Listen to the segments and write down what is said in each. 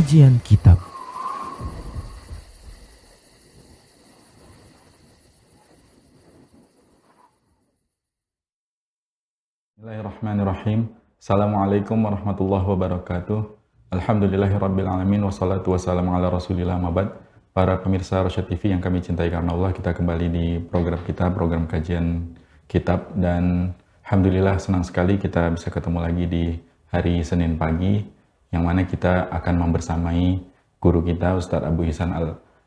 Kajian Kitab. Bismillahirrahmanirrahim. Assalamualaikum warahmatullahi wabarakatuh. Alhamdulillahirrabbilalamin. Wassalatu wassalamu ala rasulillah mabad. Para pemirsa Rosyad TV yang kami cintai karena Allah, kita kembali di program kita, program kajian kitab. Dan Alhamdulillah senang sekali kita bisa ketemu lagi di hari Senin pagi, yang mana kita akan membersamai guru kita Ustadz Abu Ihsan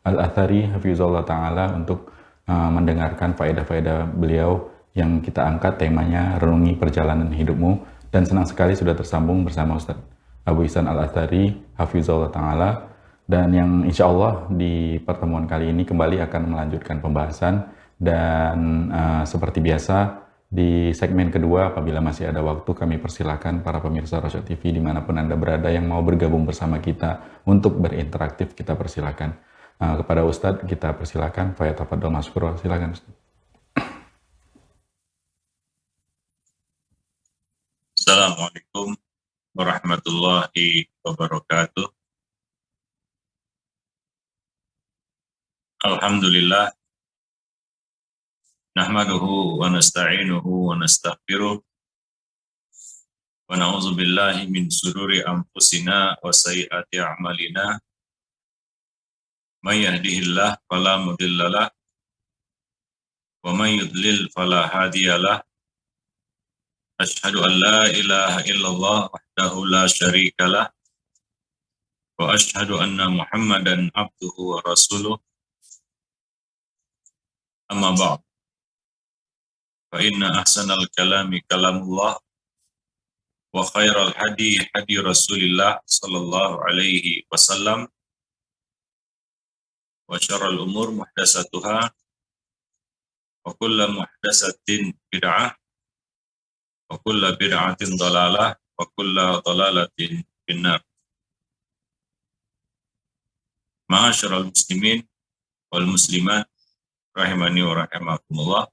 Al-Athari Hafizullah Ta'ala untuk mendengarkan faedah-faedah beliau yang kita angkat temanya renungi perjalanan hidupmu. Dan senang sekali sudah tersambung bersama Ustadz Abu Ihsan Al-Athari Hafizullah Ta'ala, dan yang insya Allah di pertemuan kali ini kembali akan melanjutkan pembahasan. Dan seperti biasa di segmen kedua, apabila masih ada waktu, kami persilakan para pemirsa Rosyad TV dimanapun Anda berada yang mau bergabung bersama kita untuk berinteraktif, kita persilakan. Kepada Ustadz kita persilakan, fayatafadhol masykur, silakan Ustadz. Assalamualaikum warahmatullahi wabarakatuh. Alhamdulillah, nahmaduhu wa nasta'inuhu wa nastaghfiruh wa na'udzu billahi min sururi anfusina wa sayyiati a'malina. May yahdihillahu fala mudhillalah wa may yudlil fala hadiyalah. Asyhadu an la ilaha illallah wahdahu la syarikalah wa asyhadu anna Muhammadan abduhu wa rasuluh. Amma ba'd. Fa inna ahsanal kalami kalamullah wa khairal hadi hadi Rasulillah sallallahu alaihi wasallam wa syarrul umur muhdatsatuha wa kullu muhdatsatin bid'ah wa kullu bid'atin dhalalah wa kullu dhalalatin finnar. Ma'asyiral muslimin wal muslimat rahimani wa rahimakumullah.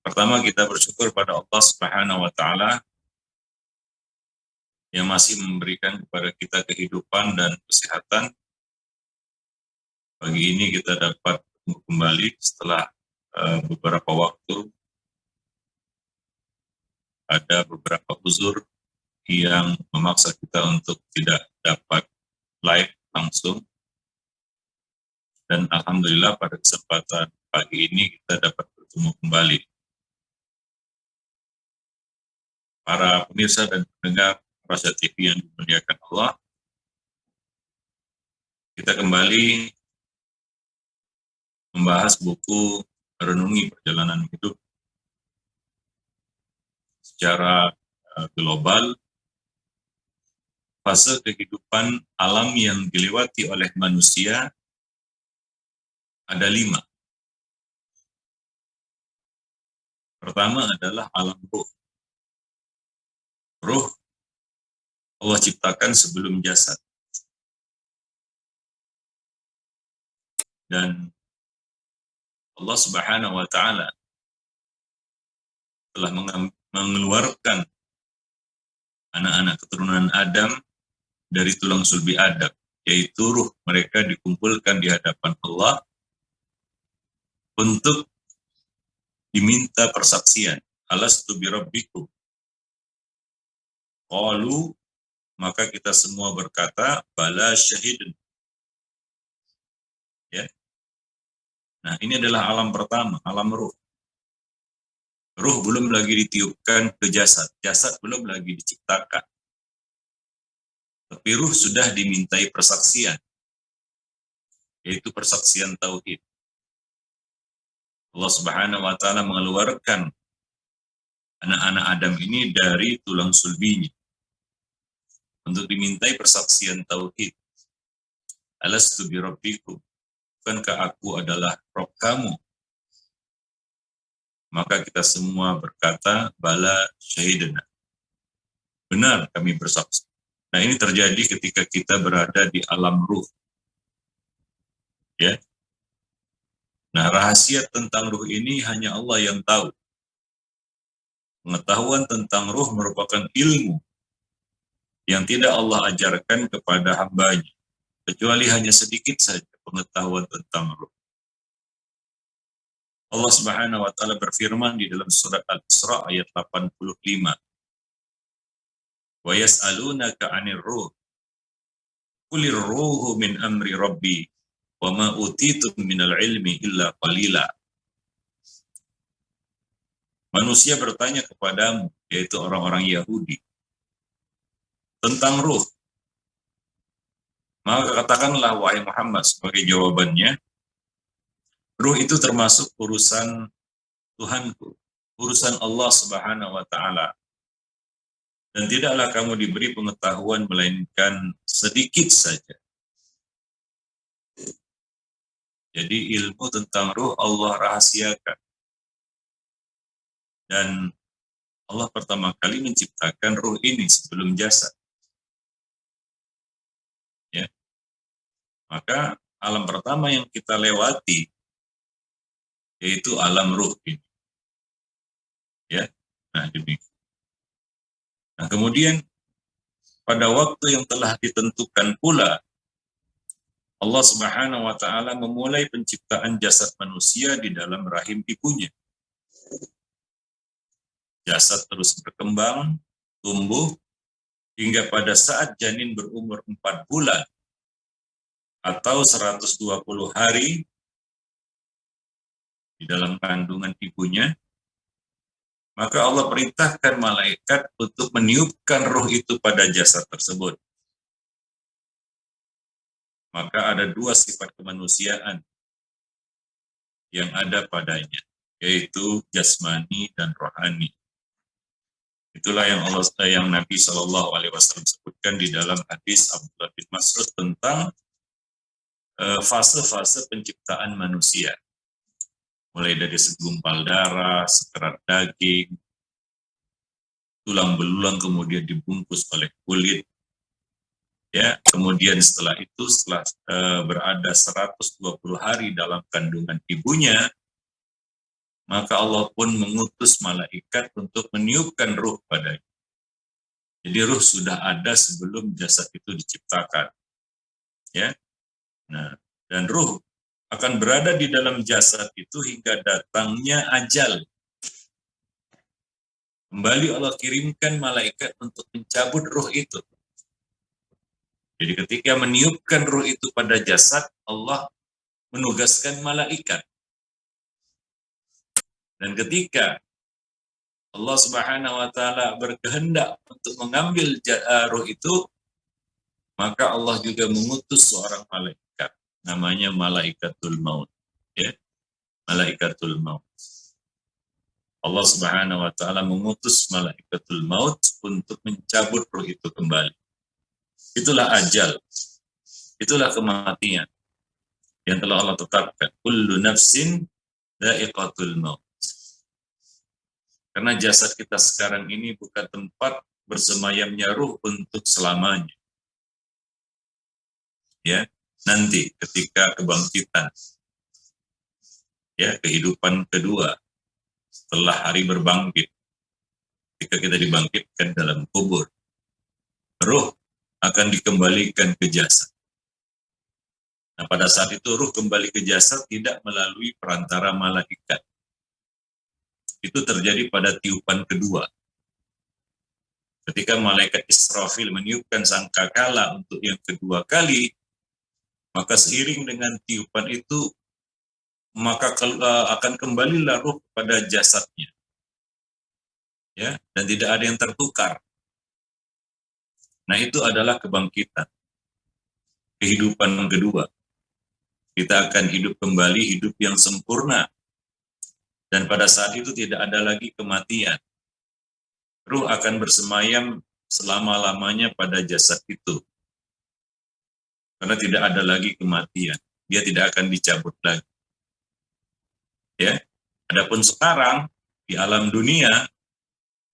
Pertama, kita bersyukur pada Allah Subhanahu wa taala yang masih memberikan kepada kita kehidupan dan kesehatan. Pagi ini kita dapat kembali setelah beberapa waktu ada beberapa uzur yang memaksa kita untuk tidak dapat live langsung. Dan alhamdulillah pada kesempatan pagi ini kita dapat bertemu kembali. Para pemirsa dan pendengar Rosyad TV yang dimuliakan Allah, kita kembali membahas buku Renungi Perjalanan Hidup secara global. Fase kehidupan alam yang dilewati oleh manusia ada 5. Pertama adalah alam ruh. Ruh Allah ciptakan sebelum jasad. Dan Allah Subhanahu wa taala telah mengeluarkan anak-anak keturunan Adam dari tulang sulbi Adam, yaitu ruh mereka dikumpulkan di hadapan Allah untuk diminta persaksian. Alastu birabbikum. Qalu, maka kita semua berkata, bala syahidun. Ya. Nah, ini adalah alam pertama, alam ruh. Ruh belum lagi ditiupkan ke jasad, jasad belum lagi diciptakan. Tapi ruh sudah dimintai persaksian, yaitu persaksian tauhid. Allah Subhanahu wa taala mengeluarkan anak-anak Adam ini dari tulang sulbinya untuk dimintai persaksian tauhid. Alastu birabbikum, bukankah aku adalah Rabb kamu? Maka kita semua berkata, bala syahidana. Benar kami bersaksi. Nah, ini terjadi ketika kita berada di alam ruh. Ya. Nah, rahasia tentang ruh ini hanya Allah yang tahu. Pengetahuan tentang ruh merupakan ilmu yang tidak Allah ajarkan kepada hambanya, kecuali hanya sedikit saja pengetahuan tentang ruh. Allah Subhanahu wa taala berfirman di dalam surat Al-Isra ayat 85. Wa yas'alunaka 'anir ruh. Qulir ruhu min amri rabbi wa ma utitum minal ilmi illa qalila. Manusia bertanya kepadamu, yaitu orang-orang Yahudi, tentang ruh. Maka katakanlah wahai Muhammad sebagai jawabannya, ruh itu termasuk urusan Tuhanku, urusan Allah Subhanahu wa taala. Dan tidaklah kamu diberi pengetahuan melainkan sedikit saja. Jadi ilmu tentang ruh Allah rahasiakan. Dan Allah pertama kali menciptakan ruh ini sebelum jasad. Ya. Maka alam pertama yang kita lewati yaitu alam ruh ini. Ya. Nah, demikian. Nah, kemudian pada waktu yang telah ditentukan pula Allah Subhanahu wa taala memulai penciptaan jasad manusia di dalam rahim ibunya. Jasad terus berkembang, tumbuh, hingga pada saat janin berumur 4 bulan atau 120 hari di dalam kandungan ibunya, maka Allah perintahkan malaikat untuk meniupkan ruh itu pada jasad tersebut. Maka ada 2 sifat kemanusiaan yang ada padanya, yaitu jasmani dan rohani. Itulah yang Nabi Shallallahu Alaihi Wasallam sebutkan di dalam hadis Abdullah bin Mas'ud tentang fase-fase penciptaan manusia, mulai dari segumpal darah, sekerat daging, tulang belulang kemudian dibungkus oleh kulit, ya. Kemudian setelah itu, setelah berada 120 hari dalam kandungan ibunya, maka Allah pun mengutus malaikat untuk meniupkan ruh padanya. Jadi ruh sudah ada sebelum jasad itu diciptakan. Ya. Nah, dan ruh akan berada di dalam jasad itu hingga datangnya ajal. Kembali Allah kirimkan malaikat untuk mencabut ruh itu. Jadi ketika meniupkan ruh itu pada jasad, Allah menugaskan malaikat. Dan ketika Allah Subhanahu wa taala berkehendak untuk mengambil ruh itu, maka Allah juga mengutus seorang malaikat, namanya malaikatul maut, ya. Malaikatul maut. Allah Subhanahu wa taala mengutus malaikatul maut untuk mencabut ruh itu kembali. Itulah ajal. Itulah kematian yang telah Allah tetapkan. Kullu nafsin dha'iqatul maut. Karena jasad kita sekarang ini bukan tempat bersemayamnya ruh untuk selamanya. Ya, nanti ketika kebangkitan, ya, kehidupan kedua setelah hari berbangkit, ketika kita dibangkitkan dalam kubur, ruh akan dikembalikan ke jasad. Nah, pada saat itu ruh kembali ke jasad tidak melalui perantara malaikat. Itu terjadi pada tiupan kedua. Ketika malaikat Israfil meniupkan sangkakala untuk yang kedua kali, maka seiring dengan tiupan itu, maka akan kembalilah ruh pada jasadnya. Ya, dan tidak ada yang tertukar. Nah, itu adalah kebangkitan. Kehidupan kedua. Kita akan hidup kembali, hidup yang sempurna. Dan pada saat itu tidak ada lagi kematian. Ruh akan bersemayam selama-lamanya pada jasad itu. Karena tidak ada lagi kematian. Dia tidak akan dicabut lagi. Ya. Adapun sekarang di alam dunia,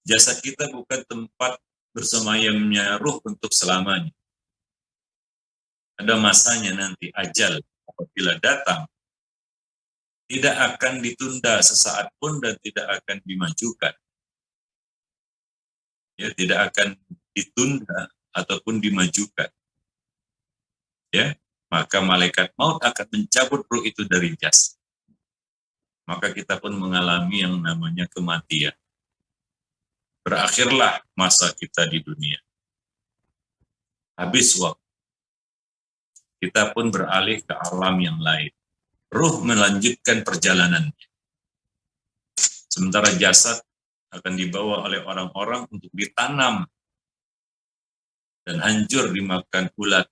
jasad kita bukan tempat bersemayamnya ruh untuk selamanya. Ada masanya nanti, ajal apabila datang, tidak akan ditunda sesaat pun dan tidak akan dimajukan. Ya, tidak akan ditunda ataupun dimajukan, ya, maka malaikat maut akan mencabut ruh itu dari jasad. Maka kita pun mengalami yang namanya kematian. Berakhirlah masa kita di dunia. Habis waktu. Kita pun beralih ke alam yang lain. Ruh melanjutkan perjalanannya. Sementara jasad akan dibawa oleh orang-orang untuk ditanam dan hancur dimakan ulat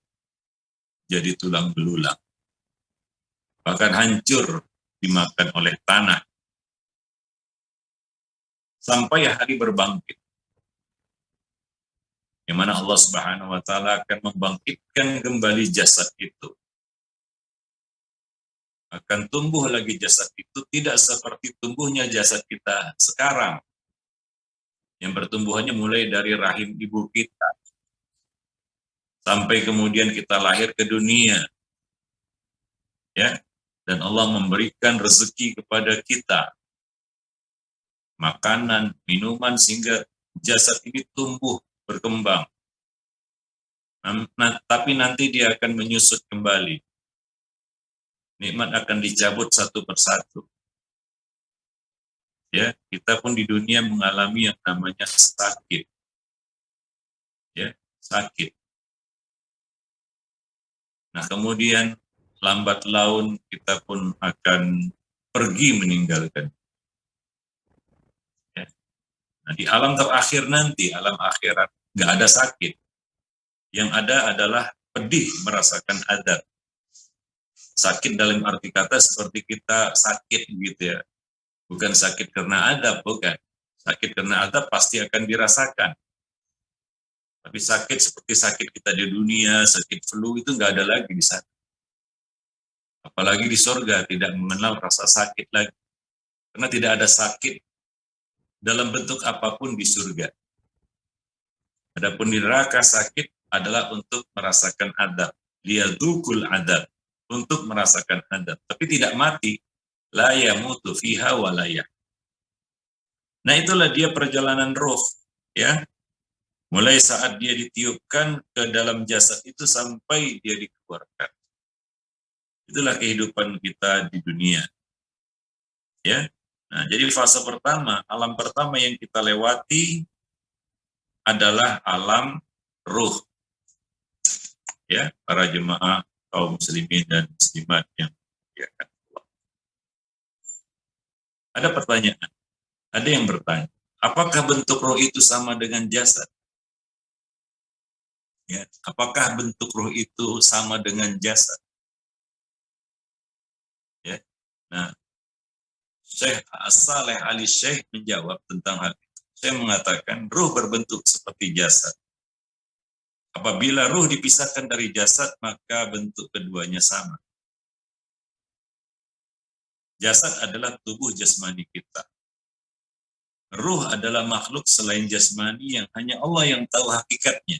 jadi tulang belulang. Bahkan hancur dimakan oleh tanah. Sampai hari berbangkit. Yang mana Allah Subhanahu wa taala akan membangkitkan kembali jasad itu. Akan tumbuh lagi jasad itu tidak seperti tumbuhnya jasad kita sekarang. Yang pertumbuhannya mulai dari rahim ibu kita. Sampai kemudian kita lahir ke dunia. Ya. Dan Allah memberikan rezeki kepada kita. Makanan, minuman sehingga jasad ini tumbuh, berkembang. Tapi nanti dia akan menyusut kembali. Nikmat akan dicabut satu persatu. Ya, kita pun di dunia mengalami yang namanya sakit. Ya, sakit. Nah, kemudian lambat laun kita pun akan pergi meninggalkan. Ya. Nah, di alam terakhir nanti, alam akhirat, nggak ada sakit. Yang ada adalah pedih merasakan azab. Sakit dalam arti kata seperti kita sakit gitu ya. Bukan sakit karena azab, bukan. Sakit karena azab pasti akan dirasakan. Tapi sakit seperti sakit kita di dunia, sakit flu itu nggak ada lagi di sana. Apalagi di surga tidak mengenal rasa sakit lagi. Karena tidak ada sakit dalam bentuk apapun di surga. Adapun di neraka sakit adalah untuk merasakan azab. Liyadukul azab. Untuk merasakan azab. Tapi tidak mati. La yamutu fiha wa la yah. Nah itulah dia perjalanan roh. Ya. Mulai saat dia ditiupkan ke dalam jasad itu sampai dia dikeluarkan. Itulah kehidupan kita di dunia. Ya. Nah, jadi fase pertama, alam pertama yang kita lewati adalah alam ruh. Ya, para jemaah kaum muslimin dan muslimat yang dimuliakan Allah. Ada pertanyaan. Ada yang bertanya, apakah bentuk roh itu sama dengan jasad? Ya, apakah bentuk roh itu sama dengan jasad? Ya. Nah, Syekh Saleh Ali Syekh menjawab tentang hal itu. Saya mengatakan ruh berbentuk seperti jasad. Apabila ruh dipisahkan dari jasad, maka bentuk keduanya sama. Jasad adalah tubuh jasmani kita. Ruh adalah makhluk selain jasmani yang hanya Allah yang tahu hakikatnya.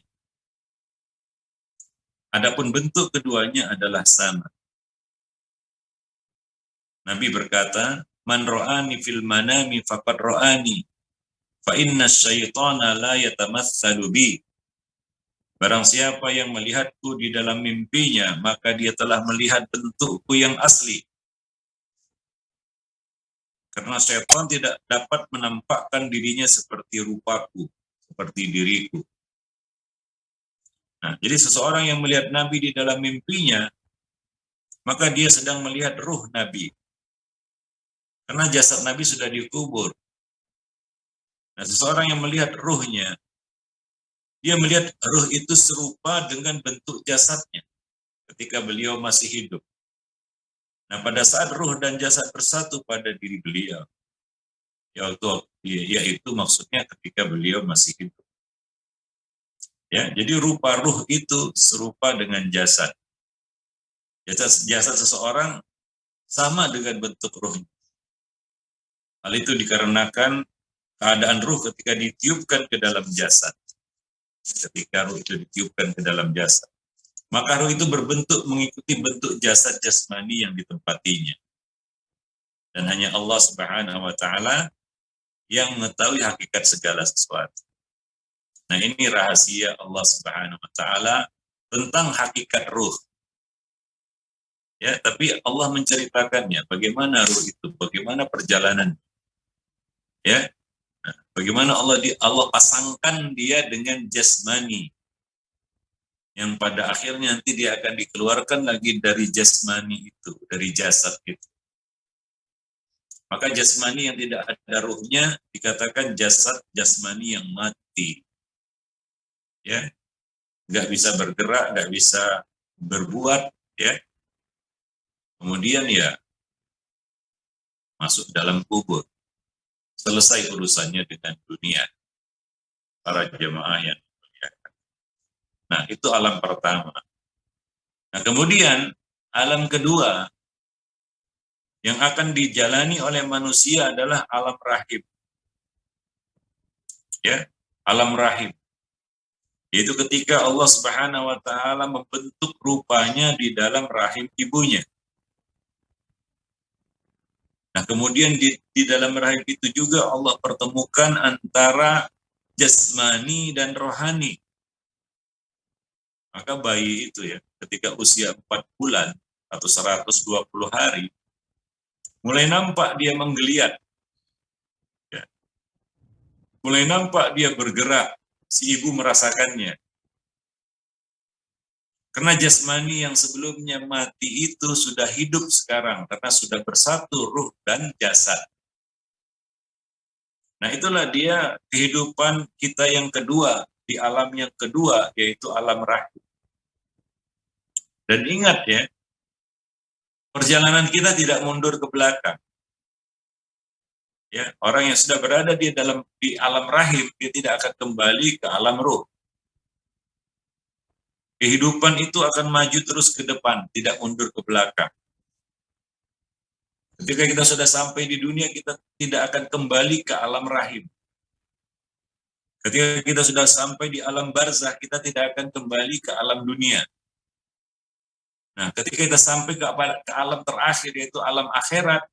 Adapun bentuk keduanya adalah sama. Nabi berkata, "Man ra'ani fil manami faqad ra'ani, fa inna syaitana la yatamatsalu bi." Barang siapa yang melihatku di dalam mimpinya, maka dia telah melihat bentukku yang asli. Karena syaitan tidak dapat menampakkan dirinya seperti rupaku, seperti diriku. Nah, jadi seseorang yang melihat Nabi di dalam mimpinya, maka dia sedang melihat ruh Nabi. Karena jasad Nabi sudah dikubur. Nah, seseorang yang melihat ruhnya, dia melihat ruh itu serupa dengan bentuk jasadnya ketika beliau masih hidup. Nah, pada saat ruh dan jasad bersatu pada diri beliau, yaitu maksudnya ketika beliau masih hidup. Ya, jadi rupa ruh itu serupa dengan jasad. Jasad seseorang sama dengan bentuk ruhnya. Hal itu dikarenakan keadaan ruh ketika ditiupkan ke dalam jasad. Ketika ruh itu ditiupkan ke dalam jasad, maka ruh itu berbentuk mengikuti bentuk jasad jasmani yang ditempatinya. Dan hanya Allah Subhanahu wa taala yang mengetahui hakikat segala sesuatu. Nah, ini rahasia Allah Subhanahu wa taala tentang hakikat ruh. Ya, tapi Allah menceritakannya bagaimana ruh itu, bagaimana perjalanan, ya. Nah, bagaimana Allah pasangkan dia dengan jasmani yang pada akhirnya nanti dia akan dikeluarkan lagi dari jasmani itu, dari jasad itu. Maka jasmani yang tidak ada ruhnya dikatakan jasad jasmani yang mati. Ya, nggak bisa bergerak, nggak bisa berbuat, ya. Kemudian ya masuk dalam kubur. Selesai urusannya dengan dunia. Para jemaah yang dimuliakan. Nah, itu alam pertama. Nah, kemudian alam kedua yang akan dijalani oleh manusia adalah alam rahim. Ya, alam rahim. Yaitu ketika Allah Subhanahu wa taala membentuk rupanya di dalam rahim ibunya. Nah, kemudian di dalam rahim itu juga Allah pertemukan antara jasmani dan rohani. Maka bayi itu ya, ketika usia 4 bulan atau 120 hari, mulai nampak dia menggeliat. Ya. Mulai nampak dia bergerak, si ibu merasakannya. Karena jasmani yang sebelumnya mati itu sudah hidup sekarang, karena sudah bersatu ruh dan jasad. Nah, itulah dia kehidupan kita yang kedua, di alam yang kedua, yaitu alam rahim. Dan ingat ya, perjalanan kita tidak mundur ke belakang. Ya, orang yang sudah berada di alam rahim, dia tidak akan kembali ke alam ruh. Kehidupan itu akan maju terus ke depan, tidak mundur ke belakang. Ketika kita sudah sampai di dunia, kita tidak akan kembali ke alam rahim. Ketika kita sudah sampai di alam barzah, kita tidak akan kembali ke alam dunia. Nah, ketika kita sampai ke alam terakhir, yaitu alam akhirat,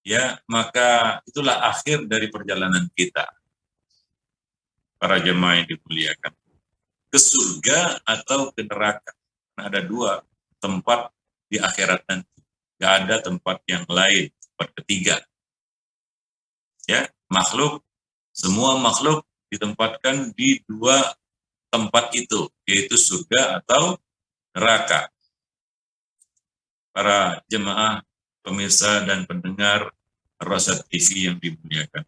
ya, maka itulah akhir dari perjalanan kita. Para jemaah yang dimuliakan. Ke surga atau ke neraka. Nah, ada dua tempat di akhirat nanti. Gak ada tempat yang lain, tempat ketiga. Ya, semua makhluk ditempatkan di dua tempat itu, yaitu surga atau neraka. Para jemaah, pemirsa dan pendengar Rosyad TV yang dimuliakan.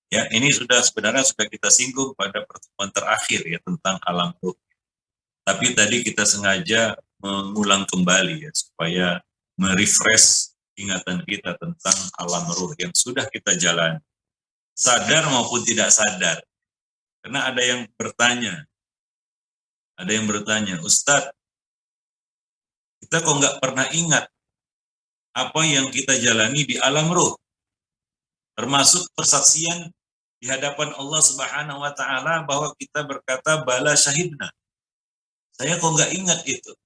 Ya, ini sebenarnya sudah kita singgung pada pertemuan terakhir ya tentang alam ruh. Tapi tadi kita sengaja mengulang kembali ya supaya merefresh ingatan kita tentang alam ruh yang sudah kita jalani. Sadar maupun tidak sadar. Karena ada yang bertanya, Ustadz, kita kok nggak pernah ingat apa yang kita jalani di alam ruh, termasuk persaksian di hadapan Allah Subhanahu wa taala bahwa kita berkata bala syahidna. Saya kok nggak ingat itu.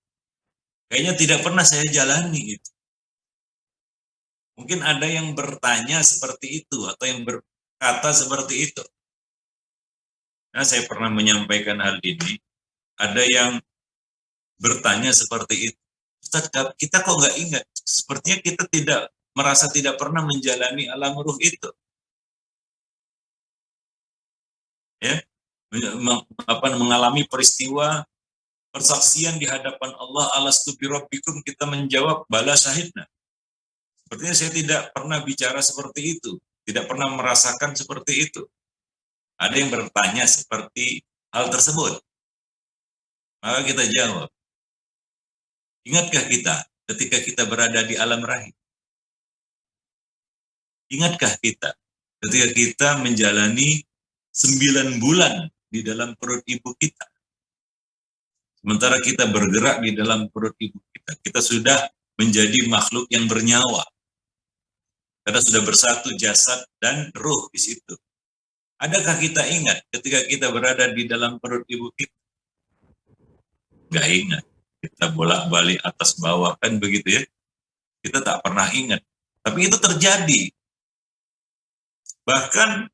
Kayaknya tidak pernah saya jalani itu. Mungkin ada yang bertanya seperti itu atau yang berkata seperti itu. Nah, saya pernah menyampaikan hal ini. Ada yang bertanya seperti itu. Ustaz, kita kok nggak ingat? Sepertinya kita merasa tidak pernah menjalani alam ruh itu. Ya, mengalami peristiwa persaksian di hadapan Allah, alastu birabbikum, kita menjawab bala syahidna. Sepertinya saya tidak pernah bicara seperti itu, tidak pernah merasakan seperti itu. Ada yang bertanya seperti hal tersebut. Maka kita jawab, ingatkah kita ketika kita berada di alam rahim? Ingatkah kita ketika kita menjalani 9 bulan di dalam perut ibu kita? Sementara kita bergerak di dalam perut ibu kita, kita sudah menjadi makhluk yang bernyawa. Karena sudah bersatu jasad dan ruh di situ. Adakah kita ingat ketika kita berada di dalam perut ibu kita? Nggak ingat. Kita bolak-balik atas bawah, kan begitu ya. Kita tak pernah ingat. Tapi itu terjadi. Bahkan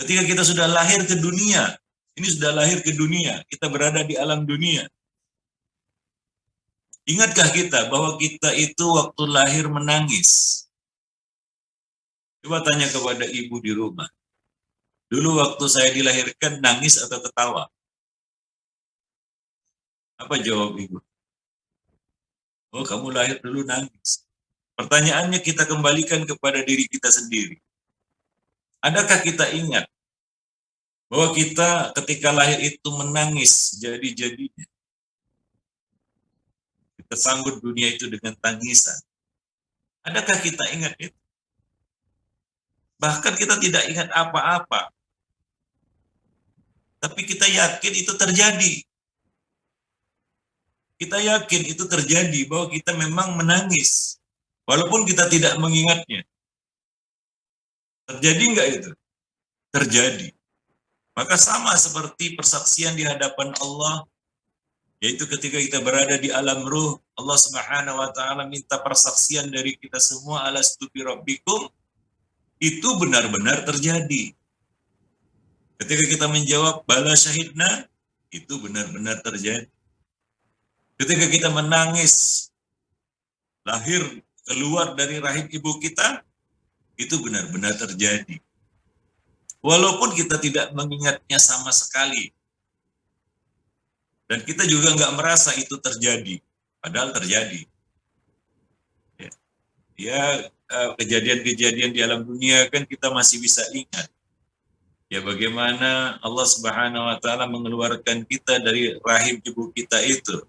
Ketika kita sudah lahir ke dunia, ini sudah lahir ke dunia, kita berada di alam dunia. Ingatkah kita bahwa kita itu waktu lahir menangis? Coba tanya kepada ibu di rumah. Dulu waktu saya dilahirkan nangis atau ketawa? Apa jawab ibu? Oh, kamu lahir dulu nangis. Pertanyaannya kita kembalikan kepada diri kita sendiri. Adakah kita ingat bahwa kita ketika lahir itu menangis jadi-jadinya? Kita sambut dunia itu dengan tangisan. Adakah kita ingat itu? Bahkan kita tidak ingat apa-apa. Tapi kita yakin itu terjadi. Kita yakin itu terjadi bahwa kita memang menangis. Walaupun kita tidak mengingatnya. Terjadi enggak itu? Terjadi. Maka sama seperti persaksian di hadapan Allah, yaitu ketika kita berada di alam ruh, Allah Subhanahu wa taala minta persaksian dari kita semua, alastu bi rabbikum, itu benar-benar terjadi. Ketika kita menjawab bala syahidna, itu benar-benar terjadi. Ketika kita menangis, lahir keluar dari rahim ibu kita, itu benar-benar terjadi. Walaupun kita tidak mengingatnya sama sekali. Dan kita juga nggak merasa itu terjadi. Padahal terjadi. Ya, kejadian-kejadian di alam dunia kan kita masih bisa ingat. Ya, bagaimana Allah Subhanahu wa taala mengeluarkan kita dari rahim ibu kita itu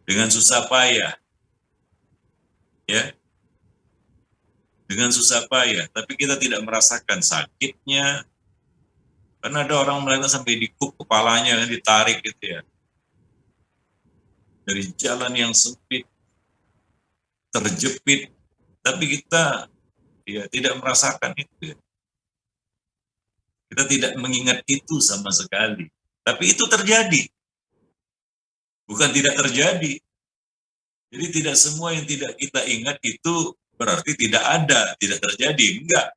dengan susah payah. Ya. Dengan susah payah, tapi kita tidak merasakan sakitnya. Karena ada orang melihat sampai dikup kepalanya, ditarik gitu ya. Dari jalan yang sempit, terjepit, tapi kita ya tidak merasakan itu. Kita tidak mengingat itu sama sekali. Tapi itu terjadi. Bukan tidak terjadi. Jadi tidak semua yang tidak kita ingat itu berarti tidak ada, tidak terjadi. Enggak.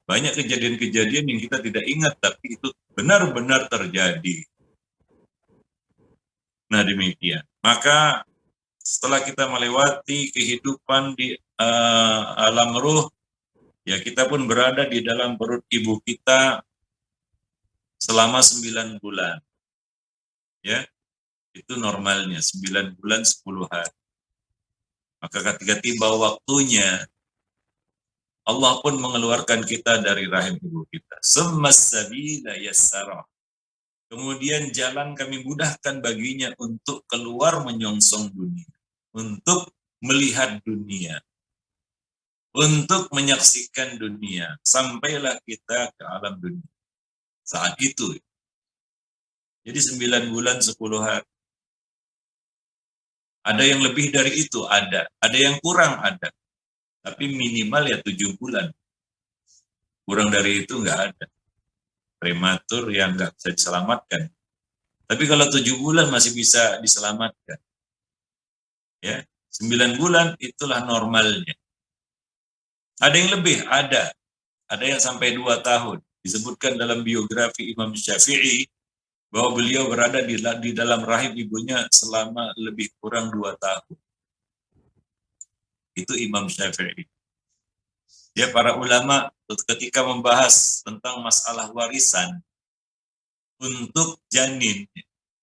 Banyak kejadian-kejadian yang kita tidak ingat, tapi itu benar-benar terjadi. Nah, demikian. Maka setelah kita melewati kehidupan di alam ruh, ya kita pun berada di dalam perut ibu kita selama 9 bulan. Ya, itu normalnya 9 bulan 10 hari. Maka ketika tiba waktunya, Allah pun mengeluarkan kita dari rahim ibu kita. Semmasabila yassara. Kemudian jalan kami mudahkan baginya untuk keluar menyongsong dunia. Untuk melihat dunia. Untuk menyaksikan dunia. Sampailah kita ke alam dunia. Saat itu. Jadi 9 bulan 10 hari. Ada yang lebih dari itu, ada. Ada yang kurang, ada. Tapi minimal ya 7 bulan. Kurang dari itu nggak ada. Prematur yang nggak bisa diselamatkan. Tapi kalau 7 bulan masih bisa diselamatkan. Ya, 9 bulan itulah normalnya. Ada yang lebih, ada. Ada yang sampai 2 tahun. Disebutkan dalam biografi Imam Syafi'i bahwa beliau berada di dalam rahim ibunya selama lebih kurang 2 tahun. Itu Imam Syafi'i. Ya, para ulama ketika membahas tentang masalah warisan untuk janin,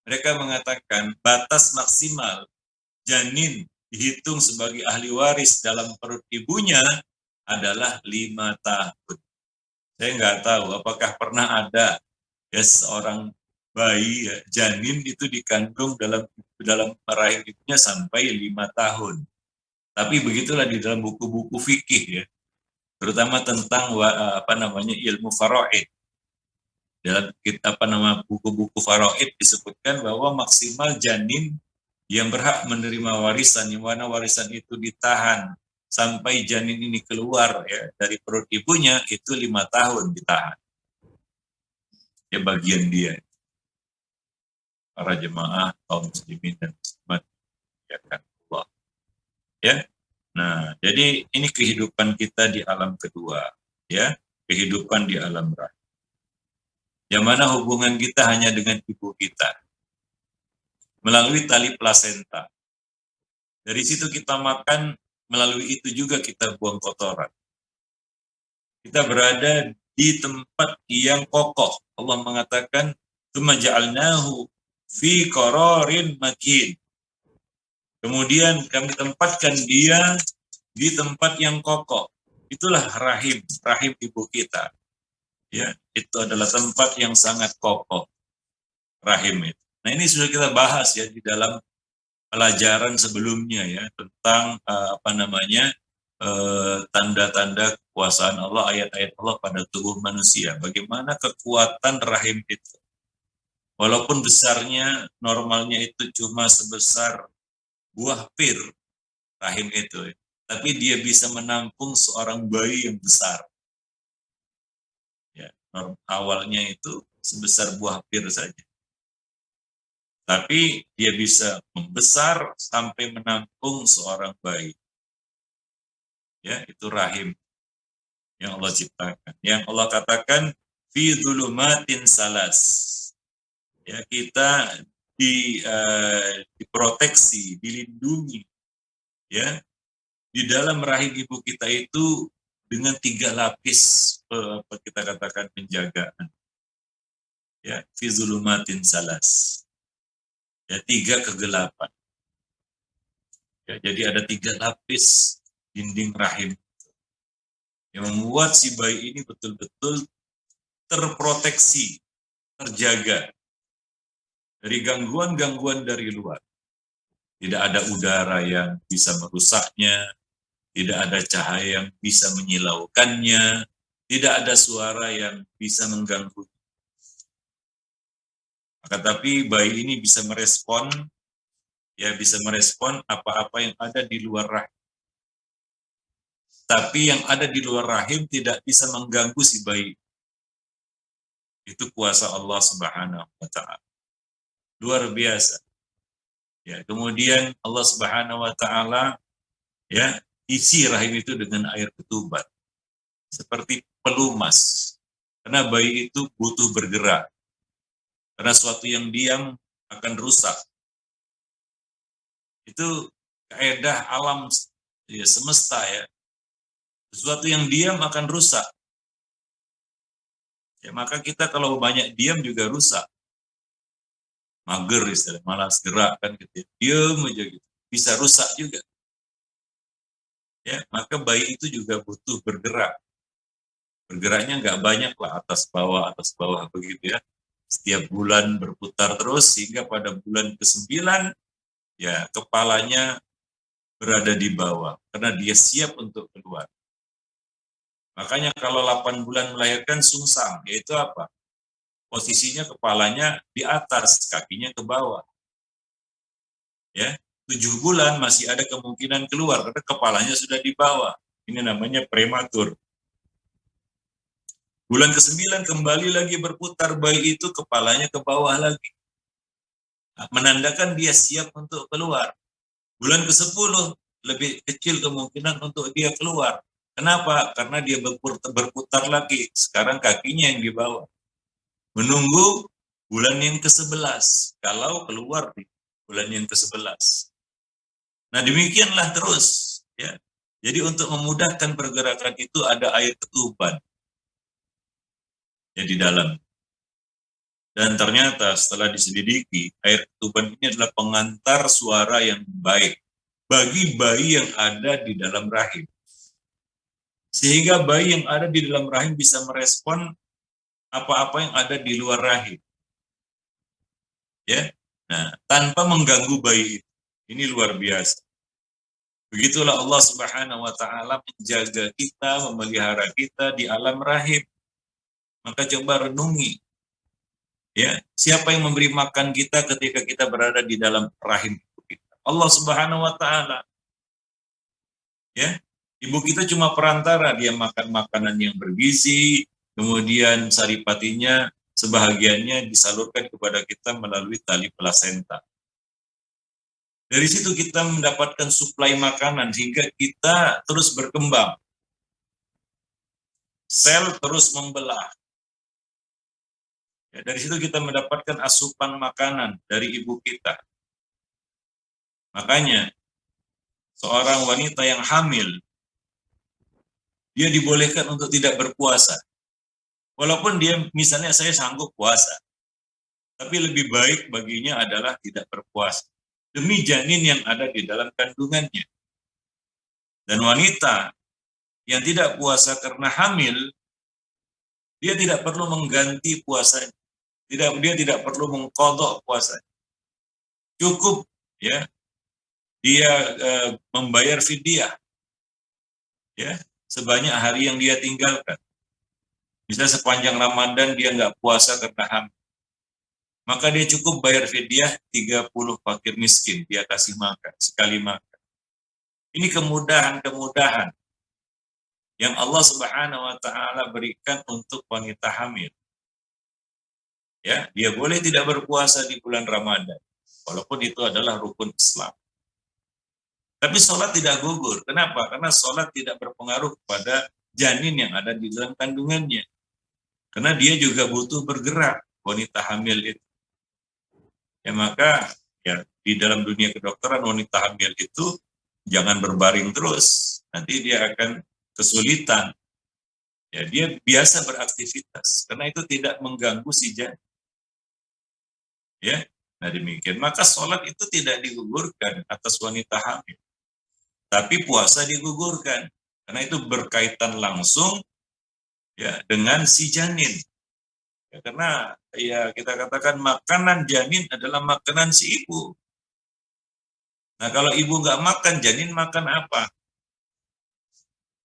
mereka mengatakan batas maksimal janin dihitung sebagai ahli waris dalam perut ibunya adalah 5 tahun. Saya nggak tahu apakah pernah ada ya seorang bayi ya, janin itu dikandung dalam rahim ibunya sampai 5 tahun. Tapi begitulah di dalam buku-buku fikih ya, terutama tentang ilmu faraid. Dalam buku-buku faraid disebutkan bahwa maksimal janin yang berhak menerima warisan, yang mana warisan itu ditahan sampai janin ini keluar ya dari perut ibunya, itu 5 tahun ditahan. Ya, bagian dia. Para jemaah kaum muslimin dan muslimat ya kan Allah. Ya. Nah, jadi ini kehidupan kita di alam kedua, ya, kehidupan di alam rahim. yang mana hubungan kita hanya dengan ibu kita melalui tali plasenta. Dari situ kita makan, melalui itu juga kita buang kotoran. Kita berada di tempat yang kokoh. Allah mengatakan, "Tsumma ja'alnahu fi qararin makin." Kemudian kami tempatkan dia di tempat yang kokoh. Itulah rahim, rahim ibu kita. Ya, itu adalah tempat yang sangat kokoh, rahim itu. Nah, ini sudah kita bahas ya di dalam pelajaran sebelumnya ya tentang tanda-tanda kekuasaan Allah, ayat-ayat Allah pada tubuh manusia. Bagaimana kekuatan rahim itu. Walaupun besarnya, normalnya itu cuma sebesar buah pir, rahim itu. Tapi dia bisa menampung seorang bayi yang besar. Ya, awalnya itu sebesar buah pir saja. Tapi dia bisa membesar sampai menampung seorang bayi. Ya, itu rahim yang Allah ciptakan. Yang Allah katakan fi dzulumatin salas. Ya, kita diproteksi, dilindungi ya di dalam rahim ibu kita itu dengan 3 lapis kita katakan penjagaan. Ya, fi dzulumatin salas. Ya, 3 kegelapan. Ya, jadi ada 3 lapis dinding rahim yang membuat si bayi ini betul-betul terproteksi, terjaga dari gangguan-gangguan dari luar. Tidak ada udara yang bisa merusaknya, tidak ada cahaya yang bisa menyilaukannya, tidak ada suara yang bisa mengganggu. Tapi bayi ini bisa merespon, ya bisa merespon apa-apa yang ada di luar rahim. Tapi yang ada di luar rahim tidak bisa mengganggu si bayi. Itu kuasa Allah Subhanahu wa Ta'ala. Luar biasa. Ya, kemudian Allah Subhanahu wa Ta'ala ya isi rahim itu dengan air ketuban seperti pelumas. Karena bayi itu butuh bergerak. Karena sesuatu yang diam akan rusak. Itu kaidah alam ya, semesta ya. Sesuatu yang diam akan rusak. Ya, maka kita kalau banyak diam juga rusak. Mager istilah, malas gerak kan gitu. Diam aja gitu. Bisa rusak juga. Ya, maka bayi itu juga butuh bergerak. Bergeraknya nggak banyak lah atas bawah begitu ya. Setiap bulan berputar terus sehingga pada bulan ke-9 ya kepalanya berada di bawah karena dia siap untuk keluar. Makanya kalau 8 bulan melahirkan sungsang, yaitu apa? Posisinya kepalanya di atas, kakinya ke bawah. Ya, 7 bulan masih ada kemungkinan keluar karena kepalanya sudah di bawah. Ini namanya prematur. Bulan ke-9 kembali lagi berputar, bayi itu kepalanya ke bawah lagi. Menandakan dia siap untuk keluar. Bulan ke-10 lebih kecil kemungkinan untuk dia keluar. Kenapa? Karena dia berputar lagi. Sekarang kakinya yang di bawah. Menunggu bulan yang ke-11. Kalau keluar di bulan yang ke-11. Nah demikianlah terus. Ya. Jadi untuk memudahkan pergerakan itu ada air ketuban. Ya di dalam. Dan ternyata setelah diselidiki, air ketuban ini adalah pengantar suara yang baik bagi bayi yang ada di dalam rahim. Sehingga bayi yang ada di dalam rahim bisa merespon apa-apa yang ada di luar rahim. Ya. Nah, tanpa mengganggu bayi itu. Ini luar biasa. Begitulah Allah Subhanahu wa Ta'ala menjaga kita, memelihara kita di alam rahim. Maka coba renungi. Ya, siapa yang memberi makan kita ketika kita berada di dalam rahim kita? Allah Subhanahu wa Ta'ala. Ya, ibu kita cuma perantara, dia makan makanan yang bergizi, kemudian saripatinya sebahagiannya disalurkan kepada kita melalui tali plasenta. Dari situ kita mendapatkan suplai makanan hingga kita terus berkembang. Sel terus membelah. Ya, dari situ kita mendapatkan asupan makanan dari ibu kita. Makanya seorang wanita yang hamil, dia dibolehkan untuk tidak berpuasa. Walaupun dia misalnya saya sanggup puasa, tapi lebih baik baginya adalah tidak berpuasa. Demi janin yang ada di dalam kandungannya. Dan wanita yang tidak puasa karena hamil, dia tidak perlu mengganti puasanya. Dia tidak perlu mengqadha puasanya. Cukup ya dia membayar fidyah ya sebanyak hari yang dia tinggalkan. Bisa sepanjang Ramadan dia nggak puasa karena hamil. Maka dia cukup bayar fidyah 30 fakir miskin, dia kasih makan, sekali makan. Ini kemudahan-kemudahan yang Allah Subhanahu wa taala berikan untuk wanita hamil. Ya, dia boleh tidak berpuasa di bulan Ramadan, walaupun itu adalah rukun Islam. Tapi sholat tidak gugur. Kenapa? Karena sholat tidak berpengaruh pada janin yang ada di dalam kandungannya. Karena dia juga butuh bergerak, wanita hamil itu. Ya maka ya di dalam dunia kedokteran wanita hamil itu jangan berbaring terus. Nanti dia akan kesulitan. Ya dia biasa beraktivitas karena itu tidak mengganggu si janin. Ya, nah demikian. Maka sholat itu tidak digugurkan atas wanita hamil. Tapi puasa digugurkan. Karena itu berkaitan langsung ya dengan si janin. Ya, karena ya kita katakan makanan janin adalah makanan si ibu. Nah kalau ibu nggak makan, janin makan apa?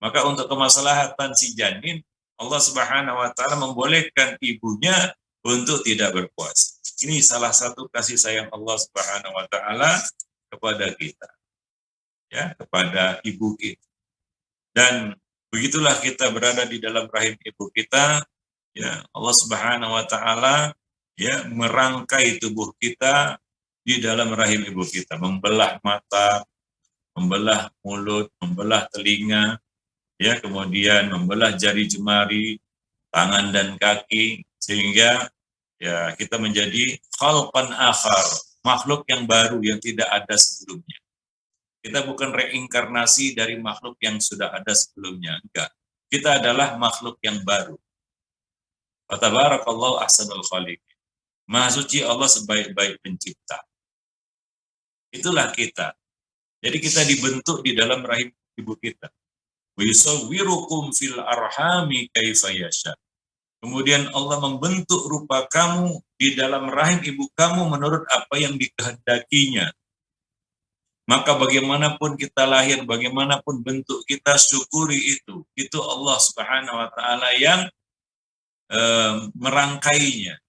Maka untuk kemaslahatan si janin, Allah Subhanahu wa taala membolehkan ibunya untuk tidak berpuasa. Ini salah satu kasih sayang Allah Subhanahu wa taala kepada kita. Ya, kepada ibu kita. Dan begitulah kita berada di dalam rahim ibu kita, ya Allah Subhanahu wa taala ya merangkai tubuh kita di dalam rahim ibu kita, membelah mata, membelah mulut, membelah telinga, ya kemudian membelah jari jemari, tangan dan kaki sehingga ya kita menjadi khalqan akhar, makhluk yang baru yang tidak ada sebelumnya. Kita bukan reinkarnasi dari makhluk yang sudah ada sebelumnya, enggak. Kita adalah makhluk yang baru. Wa tabarakallahu ahsanul khaliqin. Maha suci Allah sebaik-baik pencipta. Itulah kita. Jadi kita dibentuk di dalam rahim ibu kita. Wa yusawwirukum fil arhami kaifa yasha. Kemudian Allah membentuk rupa kamu di dalam rahim ibu kamu menurut apa yang dikehendakinya. Maka bagaimanapun kita lahir, bagaimanapun bentuk kita, syukuri itu. Itu Allah Subhanahu wa taala yang merangkainya.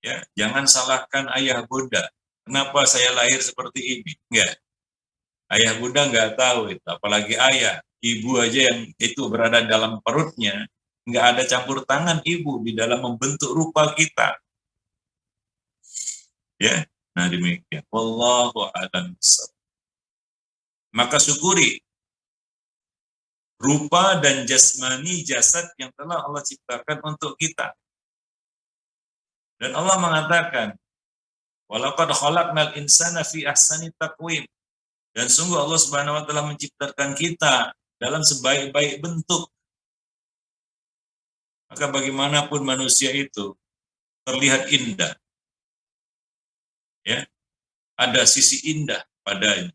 Ya, jangan salahkan ayah bunda. Kenapa saya lahir seperti ini? Enggak. Ayah bunda enggak tahu itu, apalagi ayah. Ibu aja yang itu berada dalam perutnya, enggak ada campur tangan ibu di dalam membentuk rupa kita. Ya. Nah demikian. Wallahu a'lam bishawab. Maka syukuri rupa dan jasmani jasad yang telah Allah ciptakan untuk kita. Dan Allah mengatakan, walaqad khalaqnal insana fi ahsani taqwim. Dan sungguh Allah Subhanahu wa taala menciptakan kita dalam sebaik-baik bentuk. Maka bagaimanapun manusia itu terlihat indah. Ya. Ada sisi indah padanya.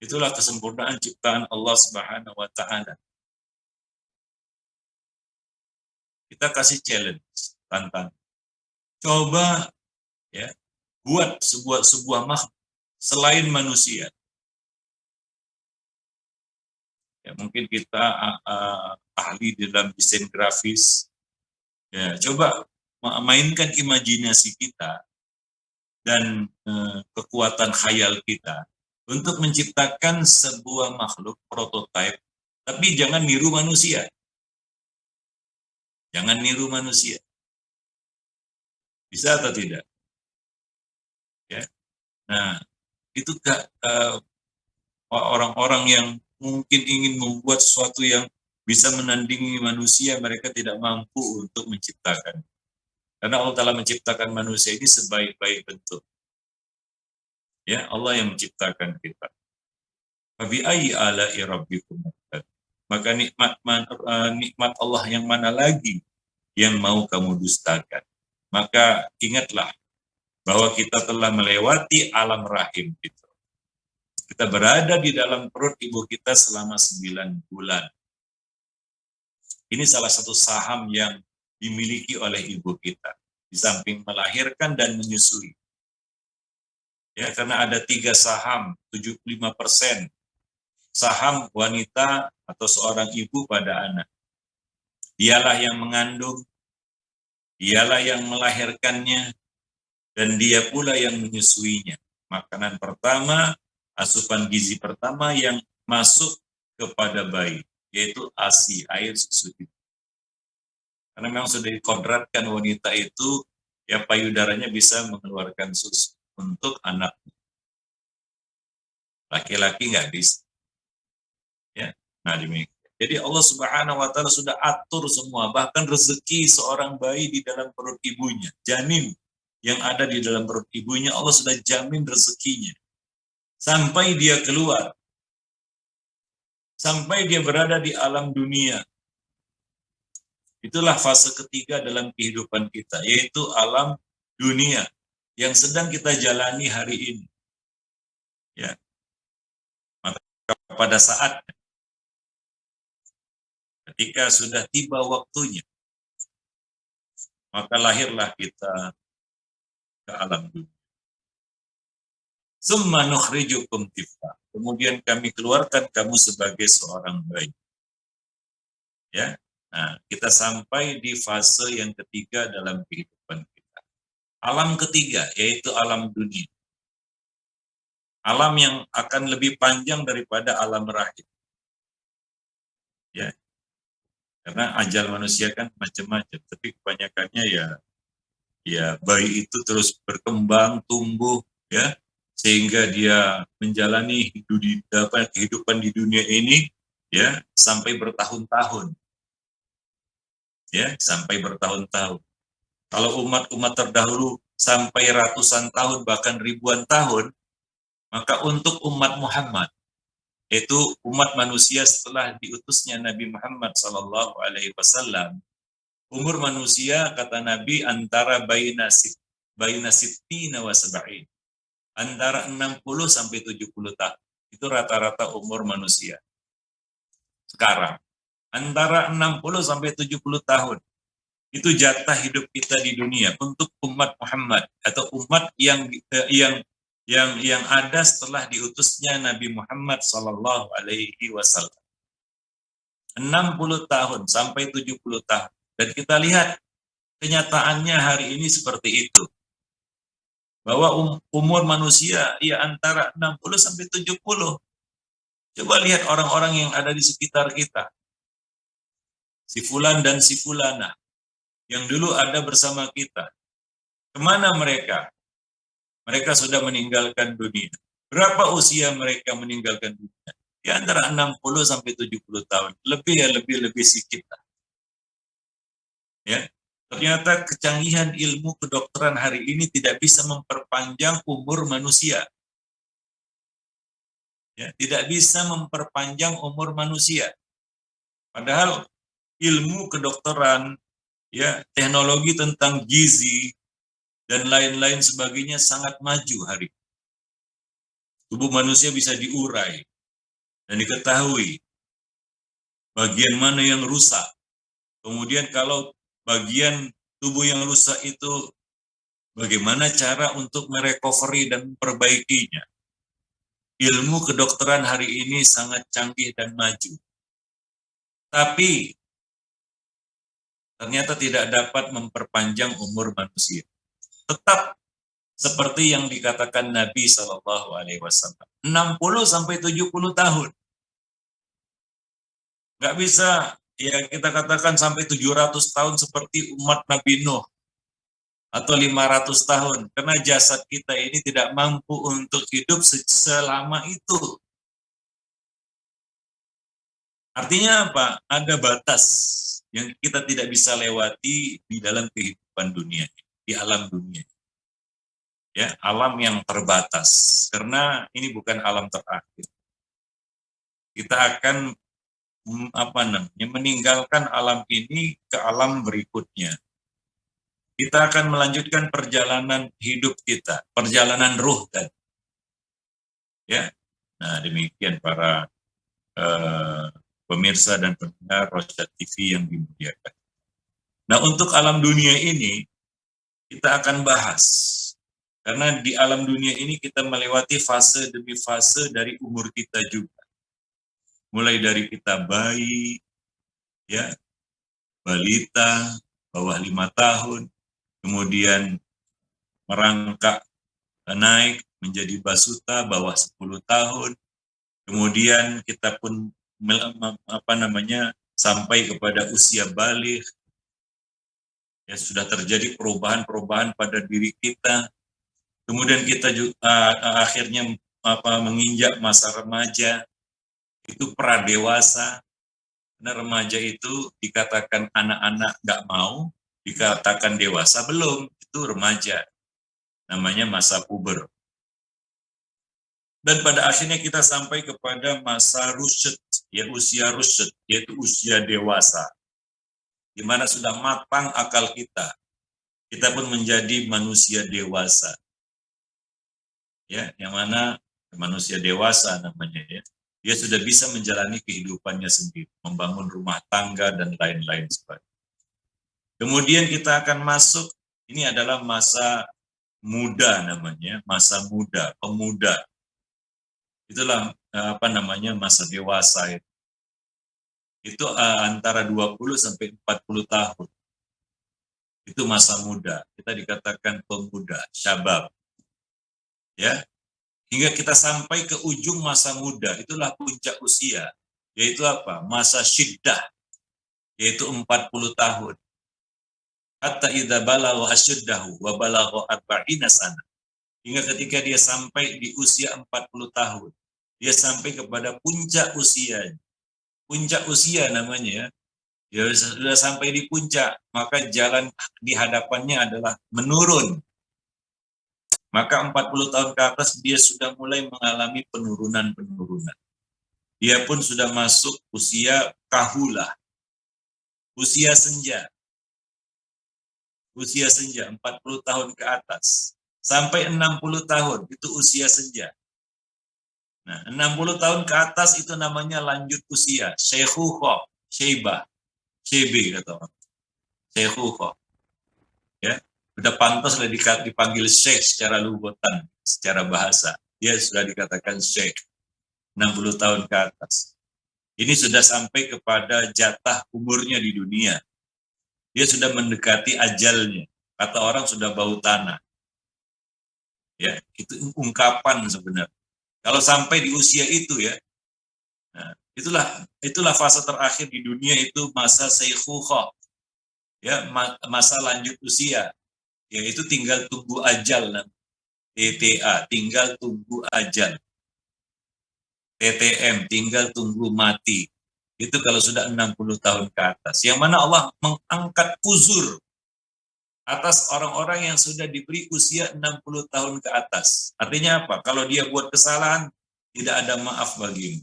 Itulah kesempurnaan ciptaan Allah Subhanahu wa taala. Kita kasih challenge, tantang. Coba ya, buat sebuah makhluk selain manusia. Ya, mungkin kita ahli di dalam desain grafis. Ya, coba mainkan imajinasi kita dan kekuatan khayal kita untuk menciptakan sebuah makhluk prototipe, tapi jangan niru manusia. Jangan niru manusia. Bisa atau tidak? Ya. Nah, itu orang-orang yang mungkin ingin membuat sesuatu yang bisa menandingi manusia, mereka tidak mampu untuk menciptakan. Karena Allah Ta'ala menciptakan manusia ini sebaik-baik bentuk. Ya, Allah yang menciptakan kita. Fabi ayyi ala'i rabbikum. Maka nikmat Allah yang mana lagi yang mau kamu dustakan? Maka ingatlah bahwa kita telah melewati alam rahim kita. Kita berada di dalam perut ibu kita selama 9 bulan. Ini salah satu saham yang dimiliki oleh ibu kita. Di samping melahirkan dan menyusui. Ya, karena ada 3 saham, 75% saham wanita atau seorang ibu pada anak. Dialah yang mengandung, dialah yang melahirkannya, dan dia pula yang menyusuinya. Makanan pertama, asupan gizi pertama yang masuk kepada bayi, yaitu ASI, air susu ibu. Karena memang sudah dikodratkan wanita itu, ya payudaranya bisa mengeluarkan susu untuk anak. Laki-laki nggak bisa. Ya, nah demikian. Jadi Allah Subhanahu wa Ta'ala sudah atur semua, bahkan rezeki seorang bayi di dalam perut ibunya, janin yang ada di dalam perut ibunya, Allah sudah jamin rezekinya sampai dia keluar, sampai dia berada di alam dunia. Itulah fase ketiga dalam kehidupan kita, yaitu alam dunia yang sedang kita jalani hari ini. Ya, maka pada saat ketika sudah tiba waktunya, maka lahirlah kita ke alam dunia. Summa nukhrijukum tifla. Kemudian kami keluarkan kamu sebagai seorang bayi. Ya. Nah, kita sampai di fase yang ketiga dalam kehidupan kita. Alam ketiga, yaitu alam dunia. Alam yang akan lebih panjang daripada alam rahim. Ya. Karena ajal manusia kan macam-macam, tapi kebanyakannya ya bayi itu terus berkembang, tumbuh, ya, sehingga dia menjalani kehidupan di dunia ini, ya, sampai bertahun-tahun. Ya, sampai bertahun-tahun. Kalau umat-umat terdahulu sampai ratusan tahun bahkan ribuan tahun, maka untuk umat Muhammad, yaitu umat manusia setelah diutusnya Nabi Muhammad SAW, umur manusia kata Nabi antara baina sittina wa sab'in, antara 60 sampai 70 tahun. Itu rata-rata umur manusia sekarang. Antara 60 sampai 70 tahun. Itu jatah hidup kita di dunia untuk umat Muhammad atau umat yang ada setelah diutusnya Nabi Muhammad sallallahu alaihi wasallam. 60 tahun sampai 70 tahun. Dan kita lihat kenyataannya hari ini seperti itu. Bahwa umur manusia ya antara 60 sampai 70. Coba lihat orang-orang yang ada di sekitar kita. Si fulan dan si fulana yang dulu ada bersama kita. Kemana mereka? Mereka sudah meninggalkan dunia. Berapa usia mereka meninggalkan dunia? Ya antara 60 sampai 70 tahun. Lebih sedikit. Ya. Ternyata kecanggihan ilmu kedokteran hari ini tidak bisa memperpanjang umur manusia. Ya, tidak bisa memperpanjang umur manusia. Padahal ilmu kedokteran, ya, teknologi tentang gizi dan lain-lain sebagainya sangat maju hari ini. Tubuh manusia bisa diurai dan diketahui bagian mana yang rusak. Kemudian kalau bagian tubuh yang rusak itu bagaimana cara untuk merecovery dan memperbaikinya. Ilmu kedokteran hari ini sangat canggih dan maju. Tapi ternyata tidak dapat memperpanjang umur manusia. Tetap seperti yang dikatakan Nabi SAW. 60 sampai 70 tahun. Nggak bisa ya kita katakan sampai 700 tahun seperti umat Nabi Nuh. Atau 500 tahun. Karena jasad kita ini tidak mampu untuk hidup selama itu. Artinya apa? Ada batas yang kita tidak bisa lewati di dalam kehidupan kehidupan dunia, di alam dunia. Ya, alam yang terbatas. Karena ini bukan alam terakhir. Kita akan meninggalkan alam ini ke alam berikutnya. Kita akan melanjutkan perjalanan hidup kita, perjalanan ruh tadi. Ya. Nah, demikian para pemirsa dan pendengar Rosyad TV yang dimuliakan. Nah, untuk alam dunia ini kita akan bahas. Karena di alam dunia ini kita melewati fase demi fase dari umur kita juga. Mulai dari kita bayi, ya, balita, bawah 5 tahun, kemudian merangkak naik menjadi basuta bawah 10 tahun, kemudian kita pun sampai kepada usia baligh, ya sudah terjadi perubahan-perubahan pada diri kita. Kemudian kita juga akhirnya menginjak masa remaja, itu pradewasa. Karena remaja itu dikatakan anak-anak nggak mau, dikatakan dewasa belum, itu remaja. Namanya masa puber. Dan pada akhirnya kita sampai kepada masa rusyd, ya usia rusyd, yaitu usia dewasa. Di mana sudah matang akal kita. Kita pun menjadi manusia dewasa. Ya, yang mana manusia dewasa namanya ya. Dia sudah bisa menjalani kehidupannya sendiri, membangun rumah tangga dan lain-lain sebagainya. Kemudian kita akan masuk, ini adalah masa muda namanya, masa muda, pemuda. Itulah masa dewasa itu. Itu antara 20 sampai 40 tahun. Itu masa muda. Kita dikatakan pemuda, syabab. Ya, hingga kita sampai ke ujung masa muda, itulah puncak usia, yaitu apa? Masa syiddah, yaitu 40 tahun. Hatta idza balagha asyuddahu wa balagha 40 sana. Hingga ketika dia sampai di usia 40 tahun, dia sampai kepada puncak usia. Puncak usia namanya ya. Dia sudah sampai di puncak, maka jalan di hadapannya adalah menurun. Maka 40 tahun ke atas dia sudah mulai mengalami penurunan-penurunan. Dia pun sudah masuk usia kahulah, usia senja. Usia senja, 40 tahun ke atas. Sampai 60 tahun, itu usia senja. Nah, 60 tahun ke atas itu namanya lanjut usia. Syekhukhah, syeibah, syebe kata orang. Syekhukhah. Ya, sudah pantas dipanggil syekh secara lugotan, secara bahasa. Dia sudah dikatakan syekh, 60 tahun ke atas. Ini sudah sampai kepada jatah umurnya di dunia. Dia sudah mendekati ajalnya. Kata orang sudah bau tanah. Ya, itu ungkapan sebenarnya. Kalau sampai di usia itu ya, nah, itulah fase terakhir di dunia, itu masa syekhukhah. Ya, masa lanjut usia, yaitu tinggal tunggu ajal. TTA, tinggal tunggu ajal. TTM, tinggal tunggu mati. Itu kalau sudah 60 tahun ke atas. Yang mana Allah mengangkat uzur atas orang-orang yang sudah diberi usia 60 tahun ke atas. Artinya apa? Kalau dia buat kesalahan, tidak ada maaf bagimu.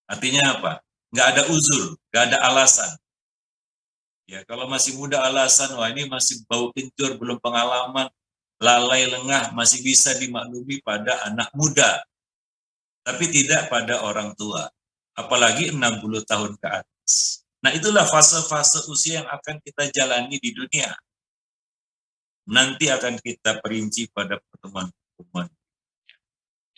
Artinya apa? Nggak ada uzur, nggak ada alasan. Ya, kalau masih muda alasan, wah ini masih bau kencur, belum pengalaman, lalai lengah, masih bisa dimaklumi pada anak muda. Tapi tidak pada orang tua. Apalagi 60 tahun ke atas. Nah, itulah fase-fase usia yang akan kita jalani di dunia. Nanti akan kita perinci pada pertemuan-pertemuan.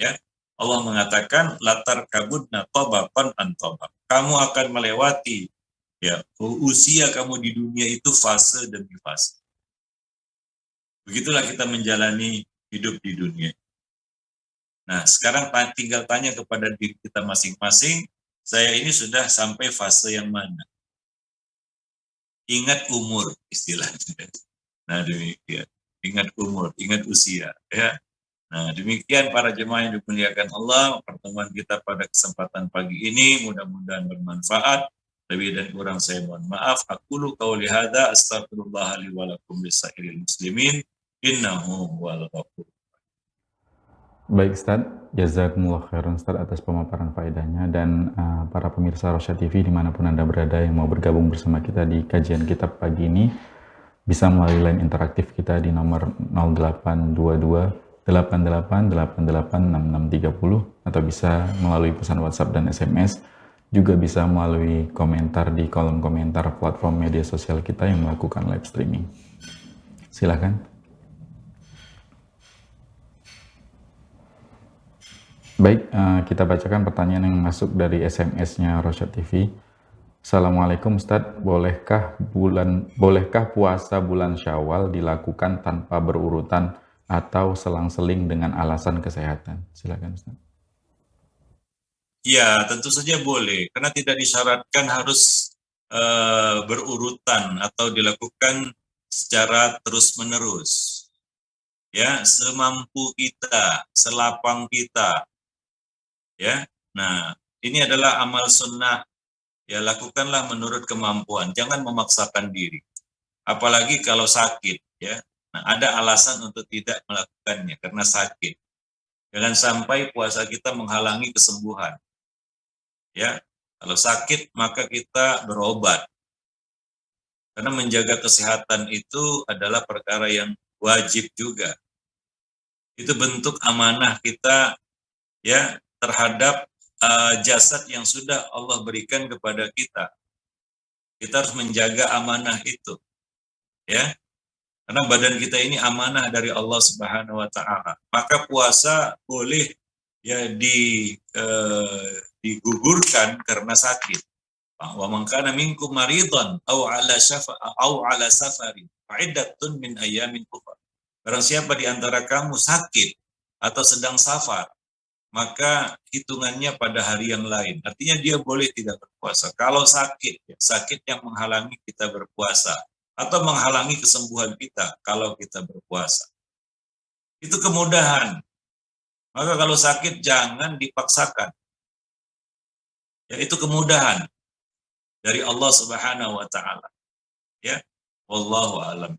Ya, Allah mengatakan latar kabudna tabaqan an tabaq. Kamu akan melewati ya usia kamu di dunia itu fase demi fase. Begitulah kita menjalani hidup di dunia. Nah, sekarang tinggal tanya kepada diri kita masing-masing, saya ini sudah sampai fase yang mana? Ingat umur istilahnya. Nah, demikian. Ingat umur, ingat usia, ya. Nah, demikian para jemaah yang dimuliakan Allah, pertemuan kita pada kesempatan pagi ini mudah-mudahan bermanfaat Lebih dan kurang saya mohon maaf. Aqulu qauli hadza astaghfirullah li wa lakum lisairil muslimin innahu huwal ghafur. Baik Ustaz, jazakumullah khairan Ustaz atas pemaparan faedahnya, dan para pemirsa Rosyad TV dimanapun Anda berada yang mau bergabung bersama kita di kajian kitab pagi ini bisa melalui line interaktif kita di nomor 0822 88886630 atau bisa melalui pesan WhatsApp dan SMS, juga bisa melalui komentar di kolom komentar platform media sosial kita yang melakukan live streaming. Silakan. Baik, kita bacakan pertanyaan yang masuk dari SMS-nya Rosyad TV. Assalamualaikum Ustadz, bolehkah puasa bulan Syawal dilakukan tanpa berurutan atau selang-seling dengan alasan kesehatan? Silakan Ustadz. Ya, tentu saja boleh, karena tidak disyaratkan harus berurutan atau dilakukan secara terus-menerus. Ya, semampu kita, selapang kita. Ya, nah ini adalah amal sunnah. Ya, lakukanlah menurut kemampuan, jangan memaksakan diri. Apalagi kalau sakit, ya. Nah, ada alasan untuk tidak melakukannya karena sakit. Jangan sampai puasa kita menghalangi kesembuhan. Ya, kalau sakit maka kita berobat. Karena menjaga kesehatan itu adalah perkara yang wajib juga. Itu bentuk amanah kita, ya, terhadap jasad yang sudah Allah berikan kepada kita. Kita harus menjaga amanah itu, ya. Karena badan kita ini amanah dari Allah Subhanahu wa taala. Maka puasa boleh ya digugurkan karena sakit. Wa man kana minkum maridan aw ala safarin fa'iddatun min ayyamin ukhra. Barang siapa di antara kamu sakit atau sedang safar, maka hitungannya pada hari yang lain. Artinya dia boleh tidak berpuasa. Kalau sakit, sakit yang menghalangi kita berpuasa atau menghalangi kesembuhan kita kalau kita berpuasa. Itu kemudahan. Maka kalau sakit jangan dipaksakan. Ya, itu kemudahan dari Allah Subhanahu wa taala. Ya. Wallahu a'lam.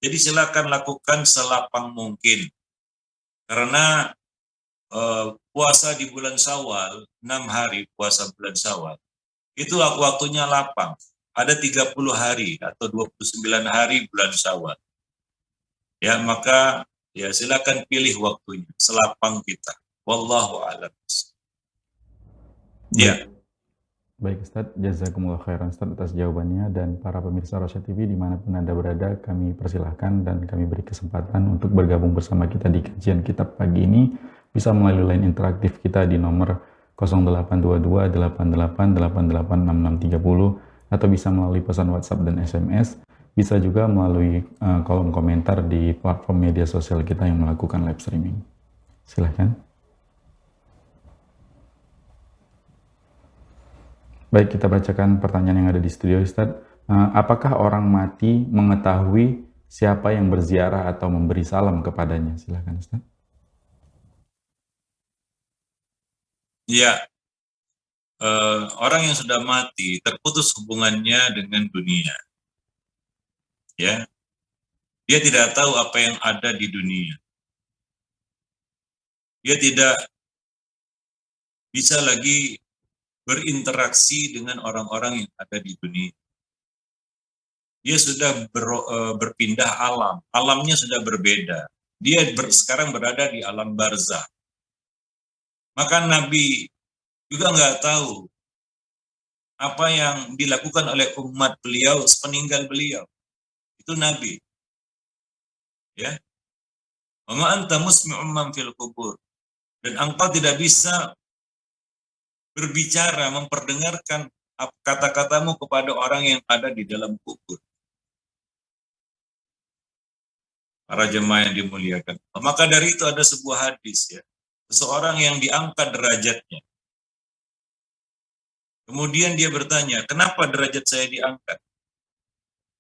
Jadi silakan lakukan selapang mungkin. Karena puasa di bulan Syawal, 6 hari puasa bulan Syawal, itu waktunya lapang. Ada 30 hari atau 29 hari bulan Syawal. Ya, maka ya silakan pilih waktunya, selapang kita. Wallahu a'lam. Ya. Baik Ustadz, jazakumullah khairan Ustadz atas jawabannya, dan para pemirsa Rosyad TV dimanapun Anda berada, kami persilahkan dan kami beri kesempatan untuk bergabung bersama kita di kajian kitab pagi ini. Bisa melalui line interaktif kita di nomor 0822 88886630 atau bisa melalui pesan WhatsApp dan SMS. Bisa juga melalui kolom komentar di platform media sosial kita yang melakukan live streaming. Silahkan. Baik, kita bacakan pertanyaan yang ada di studio, Ustadz. Apakah orang mati mengetahui siapa yang berziarah atau memberi salam kepadanya? Silahkan, Ustadz. Ya, orang yang sudah mati terputus hubungannya dengan dunia. Ya, dia tidak tahu apa yang ada di dunia. Dia tidak bisa lagi berinteraksi dengan orang-orang yang ada di dunia. Dia sudah berpindah alam. Alamnya sudah berbeda. Dia sekarang berada di alam barzah. Maka Nabi juga nggak tahu apa yang dilakukan oleh umat beliau sepeninggal beliau. Itu Nabi. Ya. Wa ma anta musmi'un man fil qubur. Dan engkau tidak bisa berbicara, memperdengarkan kata-katamu kepada orang yang ada di dalam kubur. Para jemaah yang dimuliakan. Maka dari itu ada sebuah hadis, ya. Seseorang yang diangkat derajatnya. Kemudian dia bertanya, kenapa derajat saya diangkat?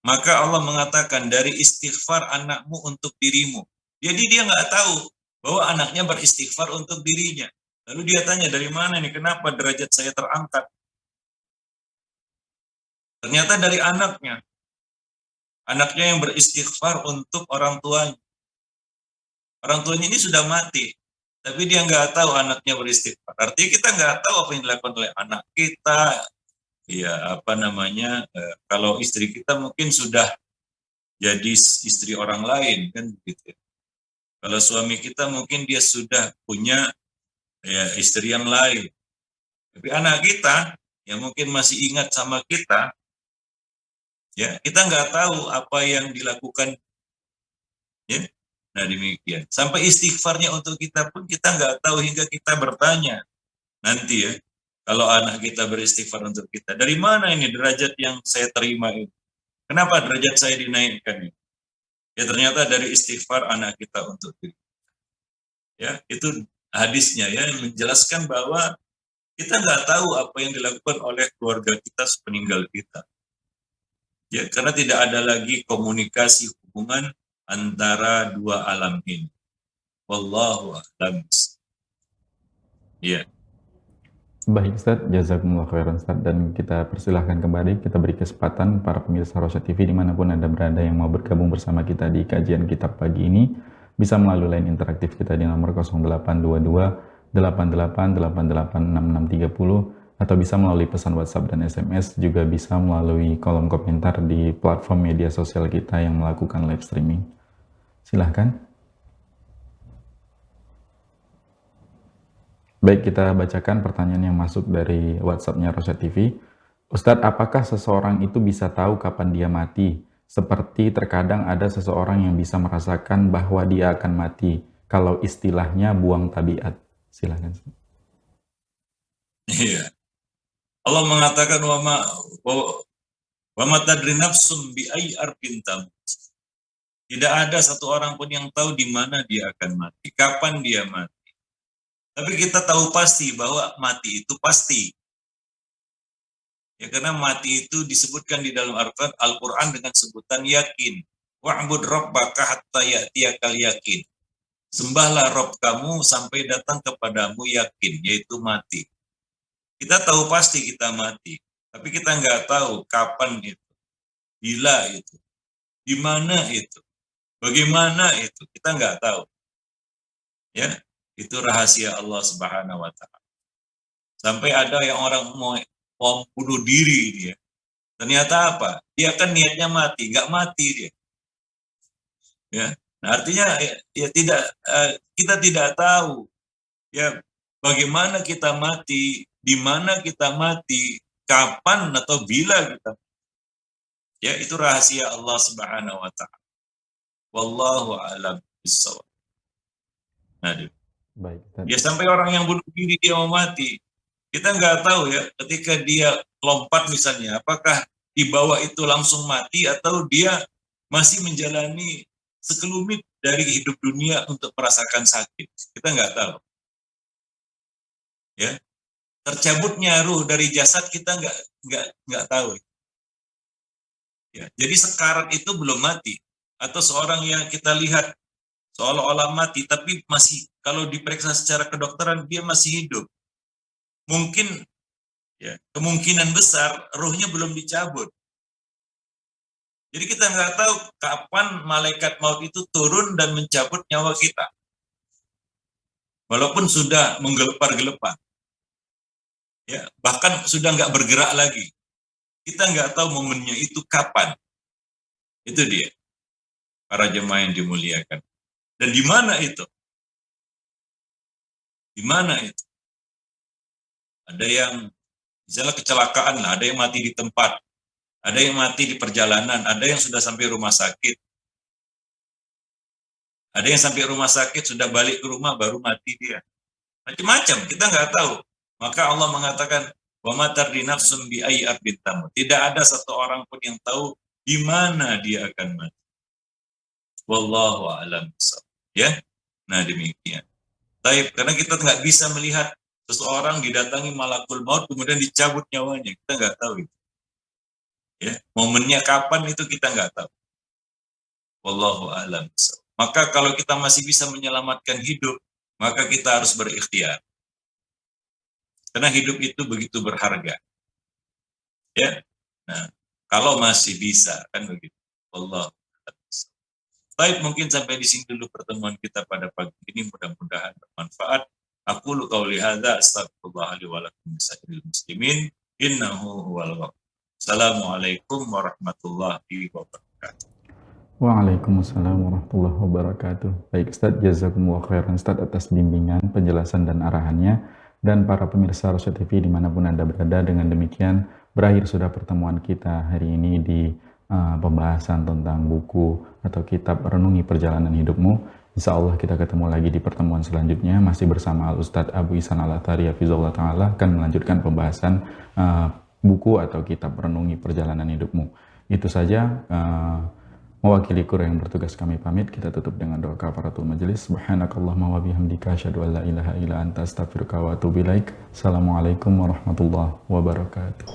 Maka Allah mengatakan, dari istighfar anakmu untuk dirimu. Jadi dia nggak tahu bahwa anaknya beristighfar untuk dirinya. Lalu dia tanya, dari mana nih, kenapa derajat saya terangkat? Ternyata dari anaknya. Anaknya yang beristighfar untuk orang tuanya. Orang tuanya ini sudah mati, tapi dia nggak tahu anaknya beristighfar. Artinya kita nggak tahu apa yang dilakukan oleh anak kita. Ya, apa namanya, kalau istri kita mungkin sudah jadi istri orang lain, kan begitu. Kalau suami kita mungkin dia sudah punya ya, istri yang lain. Tapi anak kita yang mungkin masih ingat sama kita, ya kita nggak tahu apa yang dilakukan, ya. Nah demikian. Sampai istighfarnya untuk kita pun kita nggak tahu hingga kita bertanya nanti, ya. Kalau anak kita beristighfar untuk kita, dari mana ini derajat yang saya terima ini? Kenapa derajat saya dinaikkan ini? Ya ternyata dari istighfar anak kita untuk diri. Ya itu hadisnya ya yang menjelaskan bahwa kita nggak tahu apa yang dilakukan oleh keluarga kita sepeninggal kita. Ya, karena tidak ada lagi komunikasi hubungan antara dua alam ini. Wallahu a'lam. Ya. Baik Ustaz, jazakumullah khairan Ustaz, dan kita persilahkan kembali, kita beri kesempatan para pemirsa Rosyad TV dimanapun Anda berada yang mau bergabung bersama kita di kajian kitab pagi ini, bisa melalui line interaktif kita di nomor 0822 88886630 atau bisa melalui pesan WhatsApp dan SMS, juga bisa melalui kolom komentar di platform media sosial kita yang melakukan live streaming. Silahkan. Baik, kita bacakan pertanyaan yang masuk dari WhatsApp-nya Rosyad TV. Ustadz, apakah seseorang itu bisa tahu kapan dia mati? Seperti terkadang ada seseorang yang bisa merasakan bahwa dia akan mati. Kalau istilahnya buang tabiat. Silahkan. Iya. Allah mengatakan wa ma tadri nafsum bi ayyi ardin tamut. Tidak ada satu orang pun yang tahu di mana dia akan mati, kapan dia mati. Tapi kita tahu pasti bahwa mati itu pasti. Ya, karena mati itu disebutkan di dalam Al-Quran dengan sebutan yakin. Wa'bud rabbaka hatta ya'tiyakal yakin. Sembahlah Rabb kamu sampai datang kepadamu yakin, yaitu mati. Kita tahu pasti kita mati, tapi kita nggak tahu kapan itu, bila itu, di mana itu, bagaimana itu, kita nggak tahu. Ya, itu rahasia Allah Subhanahu wa Ta'ala. Sampai ada yang orang mau bunuh diri dia. Ternyata apa? Dia kan niatnya mati, nggak mati dia. Ya, nah, artinya ya tidak kita tidak tahu ya bagaimana kita mati, di mana kita mati, kapan atau bila kita. Ya, itu rahasia Allah Subhanahu wa Ta'ala. Wallahu a'lam bishawab. Nah, Baik, ya sampai orang yang bunuh diri dia mau mati. Kita nggak tahu ya ketika dia lompat misalnya, apakah di bawah itu langsung mati atau dia masih menjalani sekelumit dari hidup dunia untuk merasakan sakit. Kita nggak tahu. Ya, tercabutnya ruh dari jasad kita nggak tahu. Ya, jadi sekarat itu belum mati. Atau seorang yang kita lihat seolah-olah mati, tapi masih kalau diperiksa secara kedokteran dia masih hidup. Mungkin ya, kemungkinan besar ruhnya belum dicabut. Jadi kita nggak tahu kapan malaikat maut itu turun dan mencabut nyawa kita. Walaupun sudah menggelepar-gelepar. Ya, bahkan sudah nggak bergerak lagi. Kita nggak tahu momennya itu kapan. Itu dia. Para jemaah yang dimuliakan. Dan di mana itu? Di mana itu? Ada yang misalnya kecelakaan lah, ada yang mati di tempat. Ada yang mati di perjalanan, ada yang sudah sampai rumah sakit. Ada yang sampai rumah sakit, sudah balik ke rumah, baru mati dia. Macam-macam, kita nggak tahu. Maka Allah mengatakan, wa ma tardi nafsum bi ayyi ardin tamut. Tidak ada satu orang pun yang tahu di mana dia akan mati. Wallahu a'lam bishawab. Ya, nah demikian. Baik, karena kita nggak bisa melihat seseorang didatangi malakul maut kemudian dicabut nyawanya, kita nggak tahu itu. Ya, momennya kapan itu kita nggak tahu. Wallahu a'lam bishawab. Maka kalau kita masih bisa menyelamatkan hidup, maka kita harus berikhtiar. Karena hidup itu begitu berharga. Ya. Nah, Kalau masih bisa, kan begitu. Allah. Baik, mungkin sampai di sini dulu pertemuan kita pada pagi ini. Mudah-mudahan bermanfaat. Aku lu qauli hadza astaghfirullah li wa lakum lisa'iril muslimin innahu huwal ghafur. Assalamualaikum warahmatullahi wabarakatuh. Waalaikumsalam warahmatullahi wabarakatuh. Baik Ustadz, jazakumullah khairan Ustadz atas bimbingan, penjelasan dan arahannya. Dan para pemirsa Rosyad TV dimanapun Anda berada, dengan demikian berakhir sudah pertemuan kita hari ini di pembahasan tentang buku atau kitab Renungi Perjalanan Hidupmu. Insya Allah kita ketemu lagi di pertemuan selanjutnya, masih bersama Al-Ustadz Abu Ihsan Al-Athari Hafizahullah Ta'ala akan melanjutkan pembahasan buku atau kitab Renungi Perjalanan Hidupmu. Itu saja. Mewakili kru yang bertugas kami pamit, kita tutup dengan doa kafaratul majelis. Subhanakallahumma wa bihamdika asyhadu an la ilaha illa anta astaghfiruka wa atubu ilaik. Assalamualaikum warahmatullahi wabarakatuh.